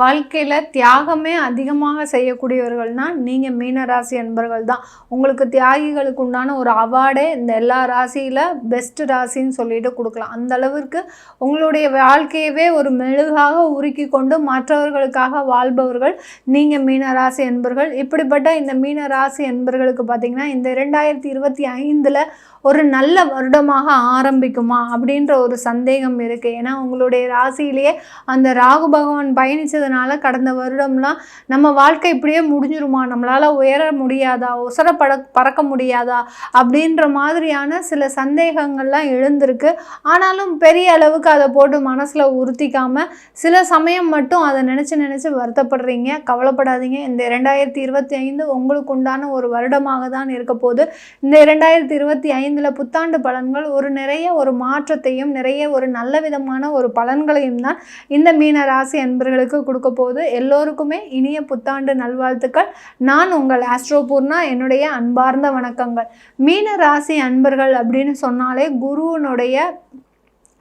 வாழ்க்கையில தியாகமே அதிகமாக செய்யக்கூடியவர்கள்னா நீங்க மீன ராசி அன்பர்கள் தான். உங்களுக்கு தியாகிகளுக்கு உண்டான ஒரு அவார்டே இந்த எல்லா ராசியில பெஸ்ட் ராசின்னு சொல்லிட்டு கொடுக்கலாம். அந்த அளவிற்கு உங்களுடைய வாழ்க்கையவே ஒரு மெழுகாக உருக்கி கொண்டு மற்றவர்களுக்காக வாழ்பவர்கள் நீங்க மீன ராசி அன்பர்கள். இப்படிப்பட்ட இந்த மீன ராசி அன்பர்களுக்கு பார்த்தீங்கன்னா இந்த 2025 ஒரு நல்ல வருடமாக ஆரம்பிக்குமா அப்படின்ற ஒரு சந்தேகம் இருக்குது. ஏன்னா உங்களுடைய ராசியிலேயே அந்த ராகு பகவான் பயணித்ததுனால கடந்த வருடம்லாம் நம்ம வாழ்க்கை இப்படியே முடிஞ்சிருமா, நம்மளால் உயர முடியாதா, பறக்க முடியாதா அப்படின்ற மாதிரியான சில சந்தேகங்கள்லாம் எழுந்திருக்கு. ஆனாலும் பெரிய அளவுக்கு அதை போட்டு மனசில் உறுத்திக்காமல் சில சமயம் மட்டும் அதை நினச்சி வருத்தப்படுறீங்க. கவலைப்படாதீங்க. இந்த 2025 உங்களுக்கு உண்டான ஒரு வருடமாக தான் இருக்க போகுது. இந்த 2025 புத்தாண்டு பலன்கள் நிறைய ஒரு மாற்றத்தையும் நிறைய ஒரு நல்ல விதமான ஒரு பலன்களையும் தான் இந்த மீன ராசி அன்பர்களுக்கு கொடுக்க போகுது. எல்லோருக்குமே இனிய புத்தாண்டு நல்வாழ்த்துக்கள். நான் உங்கள் ஆஸ்ட்ரோபூர்ணா. என்னுடைய அன்பார்ந்த வணக்கங்கள். மீன ராசி அன்பர்கள் அப்படின்னு சொன்னாலே குருவனுடைய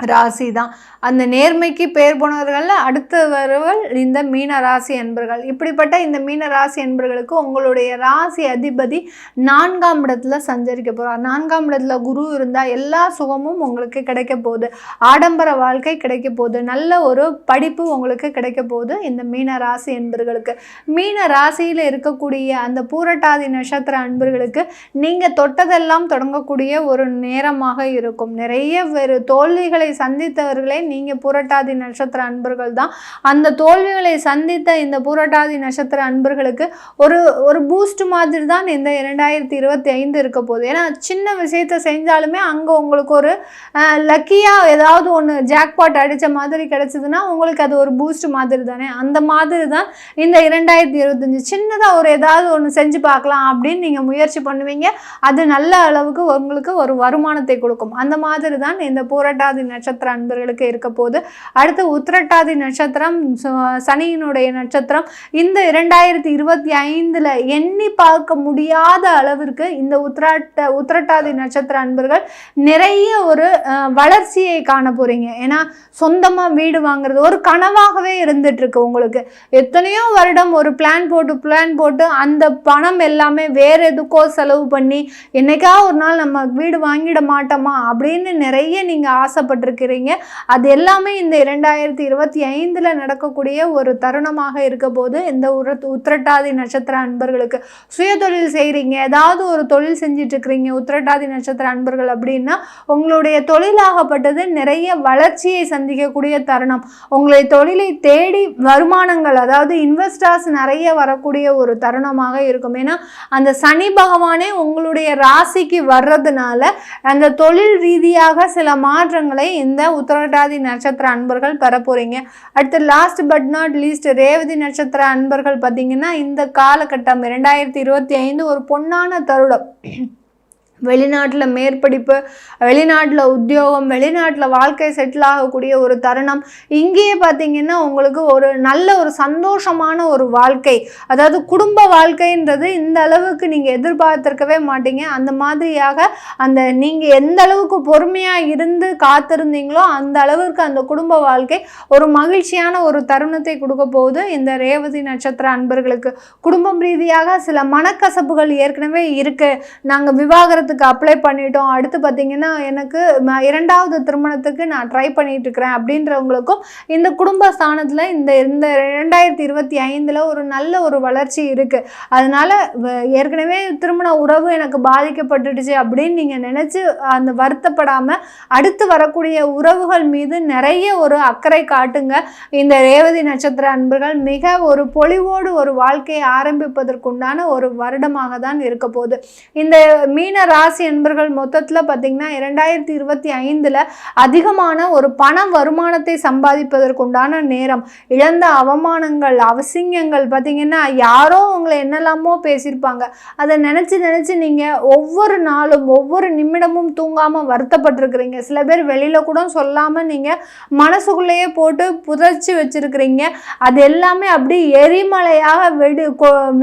ராசி தான். அந்த நேர்மைக்கு பேர் போனவர்கள் அடுத்து வருவர்கள் இந்த மீன ராசி அன்பர்கள். இப்படிப்பட்ட இந்த மீன ராசி அன்பர்களுக்கு உங்களுடைய ராசி அதிபதி 4ஆம் இடத்துல சஞ்சரிக்க போகிறார். 4ஆம் இடத்துல குரு இருந்தால் எல்லா சுகமும் உங்களுக்கு கிடைக்க போகுது. ஆடம்பர வாழ்க்கை கிடைக்க போகுது. நல்ல ஒரு படிப்பு உங்களுக்கு கிடைக்க போகுது இந்த மீன ராசி அன்பர்களுக்கு. மீன ராசியில் இருக்கக்கூடிய அந்த பூரட்டாதி நட்சத்திர அன்பர்களுக்கு நீங்கள் தொட்டதெல்லாம் தொடங்கக்கூடிய ஒரு நேரமாக இருக்கும். நிறைய வேறு தோல்விகளை சந்தித்தவர்களே நீங்க புரட்டாதி நட்சத்திர அன்பர்கள் தான். அந்த தோல்விகளை சந்தித்த இந்த புரட்டாதி நட்சத்திர அன்பர்களுக்கு ஒரு பூஸ்ட் மாதிரி தான் இந்த 2025 இருக்க போகுது. ஏன்னா சின்ன விஷயத்தை செஞ்சாலுமே அங்கே உங்களுக்கு ஒரு லக்கியாக ஏதாவது ஒன்று ஜாக்பாட் அடித்த மாதிரி கிடைச்சதுன்னா உங்களுக்கு அது ஒரு பூஸ்ட் மாதிரி தானே. அந்த மாதிரி தான் இந்த 2025 சின்னதாக ஏதாவது ஒன்று செஞ்சு பார்க்கலாம் அப்படின்னு நீங்கள் முயற்சி பண்ணுவீங்க. அது நல்ல அளவுக்கு உங்களுக்கு ஒரு வருமானத்தை கொடுக்கும். அந்த மாதிரி தான் இந்த பூரட்டாதி நட்சத்திர அன்பர்களுக்கு இருக்க போது. அடுத்து உத்திரட்டாதி நட்சத்திரம், சனியினுடைய நட்சத்திரம். இந்த 2025 எண்ணி பார்க்க முடியாத அளவிற்கு இந்த உத்திரட்டாதி நட்சத்திர அன்பர்கள் நிறைய ஒரு வளர்ச்சியை காண போறீங்க. ஏன்னா சொந்தமா வீடு வாங்குறது ஒரு கனவாகவே இருந்துட்டு இருக்கு உங்களுக்கு. எத்தனையோ வருடம் ஒரு பிளான் போட்டு அந்த பணம் எல்லாமே வேற எதுக்கோ செலவு பண்ணி என்னைக்கா ஒரு நாள் நம்ம வீடு வாங்கிட மாட்டோமா அப்படின்னு நிறைய நீங்க ஆசைப்பட்டிருக்கிறீங்க. அது எல்லாமே இந்த 2025 நடக்கக்கூடிய ஒரு தருணமாக இருக்க போது இந்த உத்திரட்டாதி நட்சத்திர அன்பர்களுக்கு. சுயதொழில் செய்கிறீங்க, ஏதாவது ஒரு தொழில் செஞ்சிட்டு இருக்கிறீங்க உத்திரட்டாதி நட்சத்திர அன்பர்கள் அப்படின்னா உங்களுடைய தொழிலாகப்பட்டது நிறைய வளர்ச்சியை சந்திக்கக்கூடிய தருணம். உங்களுடைய தொழிலை தேடி வருமானங்கள், அதாவது இன்வெஸ்டர்ஸ் நிறைய வரக்கூடிய ஒரு தருணமாக இருக்கும். ஏன்னா அந்த சனி பகவானே உங்களுடைய ராசிக்கு வர்றதுனால அந்த தொழில் ரீதியாக சில மாற்றங்களை இந்த உத்திரட்டாதி நட்சத்திர அன்பர்கள் பெற போறீங்க. அடுத்து last but not least Revathi நட்சத்திர அன்பர்கள் பார்த்தீங்கன்னா இந்த காலகட்டம் 2025 ஒரு பொன்னான தருணம். வெளிநாட்டில் மேற்படிப்பு, வெளிநாட்டில் உத்தியோகம், வெளிநாட்டில் வாழ்க்கை செட்டில் ஆகக்கூடிய ஒரு தருணம். இங்கேயே பார்த்தீங்கன்னா உங்களுக்கு ஒரு நல்ல ஒரு சந்தோஷமான ஒரு வாழ்க்கை, அதாவது குடும்ப வாழ்க்கைன்றது இந்த அளவுக்கு நீங்கள் எதிர்பார்த்திருக்கவே மாட்டீங்க. அந்த மாதிரியாக அந்த நீங்கள் எந்த அளவுக்கு பொறுமையாக இருந்து காத்திருந்தீங்களோ அந்த அளவுக்கு அந்த குடும்ப வாழ்க்கை ஒரு மகிழ்ச்சியான ஒரு தருணத்தை கொடுக்க போகுது இந்த ரேவதி நட்சத்திர அன்பர்களுக்கு. குடும்பம் ரீதியாக சில மனக்கசப்புகள் ஏற்கனவே இருக்கு. நாங்கள் விவாகரத்து அப்ளை பண்ணிட்டோம், அடுத்து பார்த்தீங்கன்னா எனக்கு 2வது திருமணத்துக்கு நான் ட்ரை பண்ணிட்டு இருக்கிறேன் அப்படின்றவங்களுக்கும் இந்த குடும்ப ஸ்தானத்தில் இந்த 2025 ஒரு நல்ல ஒரு வளர்ச்சி இருக்கு. அதனால ஏற்கனவே திருமண உறவு எனக்கு பாதிக்கப்பட்டுடுச்சு அப்படின்னு நீங்க நினைச்சு அந்த வருத்தப்படாம அடுத்து வரக்கூடிய உறவுகள் மீது நிறைய ஒரு அக்கறை காட்டுங்க. இந்த ரேவதி நட்சத்திர அன்பர்கள் மிக ஒரு பொலிவோடு ஒரு வாழ்க்கையை ஆரம்பிப்பதற்குண்டான ஒரு வருடமாக தான் இருக்க போகுது. இந்த மீன ராசி அன்பர்கள் மொத்தத்தில் பார்த்தீங்கன்னா 2025 அதிகமான ஒரு பண வருமானத்தை சம்பாதிப்பதற்குண்டான நேரம். இழந்த அவமானங்கள், அவசியங்கள் பார்த்தீங்கன்னா யாரோ உங்களை என்னெல்லாமோ பேசியிருப்பாங்க. அதை நினச்சி நீங்கள் ஒவ்வொரு நாளும் ஒவ்வொரு நிமிடமும் தூங்காமல் வருத்தப்பட்டிருக்கிறீங்க. சில பேர் வெளியில் கூட சொல்லாமல் நீங்கள் மனசுக்குள்ளேயே போட்டு புதைச்சி வச்சிருக்கிறீங்க. அது எல்லாமே அப்படி எரிமலையாக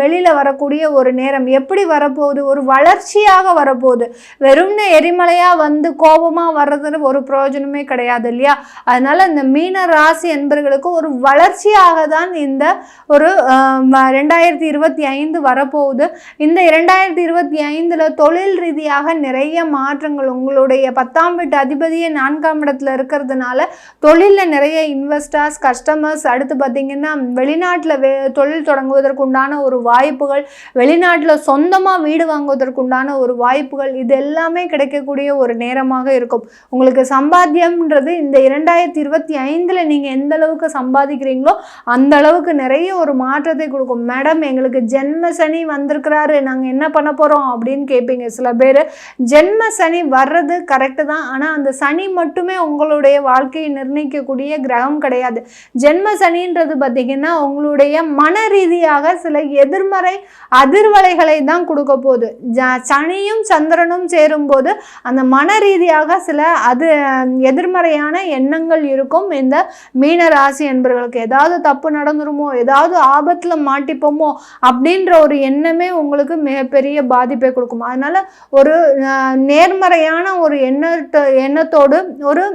வெளியில் வரக்கூடிய ஒரு நேரம். எப்படி வரப்போகுது? ஒரு வளர்ச்சியாக வரப்போகுது. வரப்போகுது. வெறும்னு எரிமலையாக வந்து கோபமாக வர்றதுன்னு ஒரு பிரயோஜனமே கிடையாது இல்லையா? அதனால் இந்த மீன ராசி என்பர்களுக்கு ஒரு வளர்ச்சியாக தான் இந்த ஒரு 2025 வரப்போகுது. இந்த 2025 தொழில் ரீதியாக நிறைய மாற்றங்கள், உங்களுடைய 10ஆம் வீட்டு அதிபதியே 4ஆம் இடத்துல இருக்கிறதுனால தொழிலில் நிறைய இன்வெஸ்டர்ஸ், கஸ்டமர்ஸ், அடுத்து பார்த்திங்கன்னா வெளிநாட்டில் தொழில் தொடங்குவதற்குண்டான ஒரு வாய்ப்புகள், வெளிநாட்டில் சொந்தமாக வீடு வாங்குவதற்குண்டான ஒரு வாய்ப்புகள், இது எல்லாமே கிடைக்கக்கூடிய ஒரு நேரமாக இருக்கும். உங்களுக்கு சம்பாத்தியம்ன்றது இந்த 2025 நீங்கள் எந்த அளவுக்கு சம்பாதிக்கிறீங்களோ அந்த அளவுக்கு நிறைய ஒரு மாற்றத்தை கொடுக்கும். மேடம் எங்களுக்கு ஜென்ம சனி வந்திருக்கிறாரு, நாங்கள் என்ன பண்ண போகிறோம் அப்படின்னு கேட்பீங்க சில பேர். ஜென்ம சனி வர்றது கரெக்டு தான், ஆனால் அந்த சனி மட்டுமே உங்களுடைய வாழ்க்கையை நிர்ணயிக்கக்கூடிய கிரகம் கிடையாது. ஜென்ம சனின்றது பார்த்திங்கன்னா உங்களுடைய மன ரீதியாக சில எதிர்மறை அதிர்வலைகளை தான் கொடுக்க போகுது. சனியும் சந்திரனும் சேரும்போது அந்த மன ரீதியாக சில எதிர்மறையான எண்ணங்கள் இருக்கும். இந்த மீன ராசி என்பவர்களுக்கு ஏதாவது தப்பு நடந்துருமோ, ஏதாவது ஆபத்தில் மாட்டிப்போமோ அப்படின்ற ஒரு எண்ணமே உங்களுக்கு மிகப்பெரிய பாதிப்பை கொடுக்கும். அதனால ஒரு நேர்மறையான ஒரு எண்ணத்தோடு ஒரு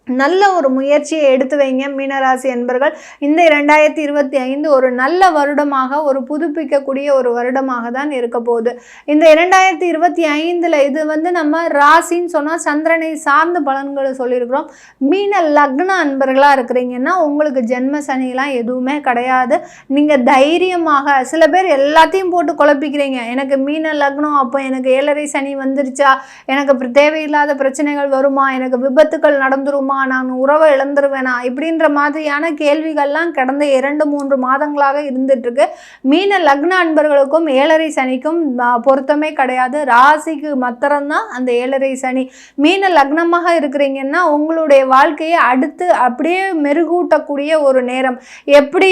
நல்ல ஒரு முயற்சியை எடுத்து வைங்க மீனராசி என்பர்கள். இந்த 2025 ஒரு நல்ல வருடமாக, ஒரு புதுப்பிக்கக்கூடிய ஒரு வருடமாக தான் இருக்க போகுது. இந்த 2025 இது வந்து நம்ம ராசின்னு சொன்னால் சந்திரனை சார்ந்த பலன்களை சொல்லியிருக்கிறோம். மீன லக்ன அன்பர்களாக இருக்கிறீங்கன்னா உங்களுக்கு ஜென்ம சனிலாம் எதுவுமே கிடையாது. நீங்கள் தைரியமாக, சில பேர் எல்லாத்தையும் போட்டு குழப்பிக்கிறீங்க. எனக்கு மீன லக்னம், அப்போ எனக்கு 7.5 சனி வந்துருச்சா, எனக்கு தேவையில்லாத பிரச்சனைகள் வருமா, எனக்கு விபத்துக்கள் நடந்துருமா, நான் உறவை இழந்துருவேனா, இப்படின்ற மாதிரியான கேள்விகள்லாம் கடந்த 2-3 மாதங்களாக இருந்துட்டு இருக்கு. மீன லக்ன அன்பர்களுக்கும் 7.5 சனிக்கும் பொருத்தமே கிடையாது. ராசிக்கு மாத்திரம்தான் அந்த 7.5 சனி. மீன லக்னமாக இருக்கிறீங்கன்னா உங்களுடைய வாழ்க்கையை அடுத்து அப்படியே மெருகூட்டக்கூடிய ஒரு நேரம். எப்படி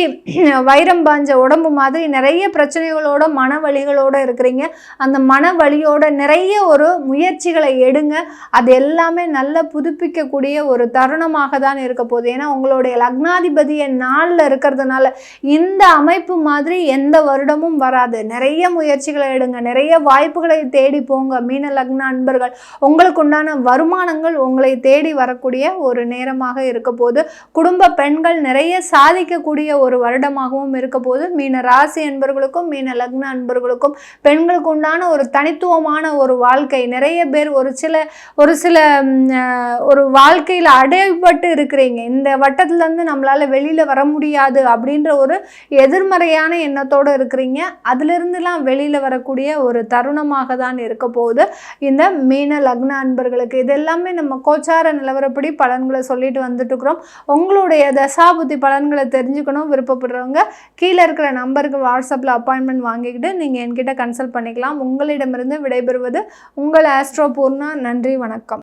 வைரம் பாஞ்ச உடம்பு மாதிரி நிறைய பிரச்சனைகளோட மன வலிகளோட இருக்கிறீங்க, அந்த மன வலியோட நிறைய ஒரு முயற்சிகளை எடுங்க. அது எல்லாமே நல்ல புதுப்பிக்கக்கூடிய ஒரு தருணமாக தான் இருக்க போகுது. ஏன்னா உங்களுடைய லக்னாதிபதியை நாளில் இருக்கிறதுனால இந்த அமைப்பு மாதிரி எந்த வருடமும் வராது. நிறைய முயற்சிகளை எடுங்க, நிறைய வாய்ப்புகளை தேடி போங்க மீன லக்ன அன்பர்கள். உங்களுக்கு உண்டான வருமானங்கள் உங்களை தேடி வரக்கூடிய ஒரு நேரமாக இருக்க போது. குடும்ப பெண்கள் நிறைய சாதிக்கக்கூடிய ஒரு வருடமாகவும் இருக்க போது. மீன ராசி என்பவர்களுக்கும் மீன லக்ன அன்பர்களுக்கும் பெண்களுக்கு உண்டான ஒரு தனித்துவமான ஒரு வாழ்க்கை. நிறைய பேர் ஒரு சில ஒரு வாழ்க்கையில் அடைபட்டு இருக்கிறீங்க. இந்த வட்டத்திலேருந்து நம்மளால் வெளியில் வர முடியாது அப்படின்ற ஒரு எதிர்மறையான எண்ணத்தோடு இருக்கிறீங்க. அதிலிருந்துலாம் வெளியில் வரக்கூடிய ஒரு தருணமாக தான் இருக்க போகுது இந்த மீன லக்ன அன்பர்களுக்கு. இது எல்லாமே நம்ம கோச்சார நிலவரப்படி பலன்களை சொல்லிட்டு வந்துட்டு இருக்கிறோம். உங்களுடைய தசாபுத்தி பலன்களை தெரிஞ்சுக்கணும் விருப்பப்படுறவங்க கீழே இருக்கிற நம்பருக்கு வாட்ஸ்அப்பில் அப்பாயின்மெண்ட் வாங்கிக்கிட்டு நீங்கள் என்கிட்ட கன்சல்ட் பண்ணிக்கலாம். உங்களிடமிருந்து விடைபெறுவது உங்கள் ஆஸ்ட்ரோ பூர்ணா. நன்றி, வணக்கம்.